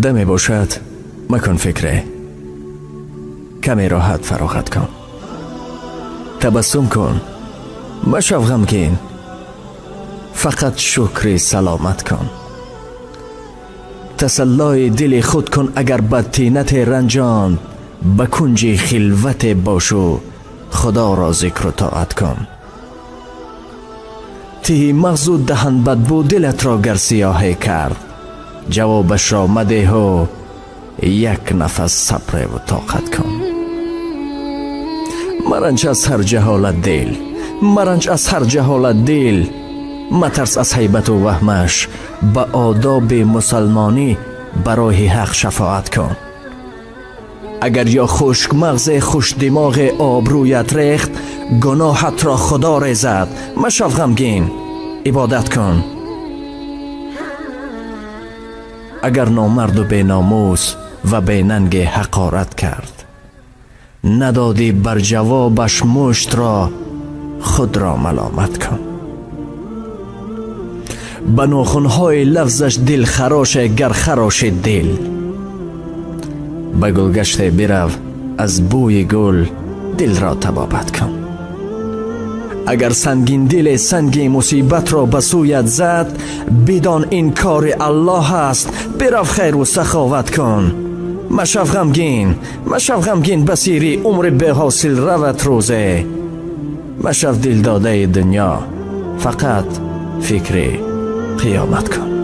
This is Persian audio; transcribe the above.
دمی باشد مکن فکره، کمی راحت فراغت کن، تبسم کن، مشو غمگین، فقط شکر سلامت کن. تسلای دل خود کن اگر بدطینت رنجان، به کنج خلوت باشو خدا را ذکر و طاعت کن. تی مغزو دهن بدبو دلت را گر سیاهی کرد، جوابش را مده و یک نفس صبر و طاقت کن. مرنج از هر جهالت دل، مرنج از هر جهالت دل، مترس از حیبت و وهمش، به آداب مسلمانی برای حق شفاعت کن. اگر یا خشک مغز خوش دماغ آبرویت ریخت، گناهت را خدا ریزد، مشو غمگین، عبادت کن. اگر نامرد و بی ناموس و بی ننگ حقارت کرد، ندادی بر جوابش مشت را، خود را ملامت کن. به ناخنهای لفظش دل خراش گر خراش دل، به گلگشت برو از بوی گل دل را طبابت کن. اگر سنگین دل سنگ مصیبت را به سویت زد، بدان این کار الله است، برو خیر و سخاوت کن. مشو غمگین، مشو غمگین، بسیری عمر به حاصل روت روزه. مشو دل داده دنیا، فقط فکر قیامت کن.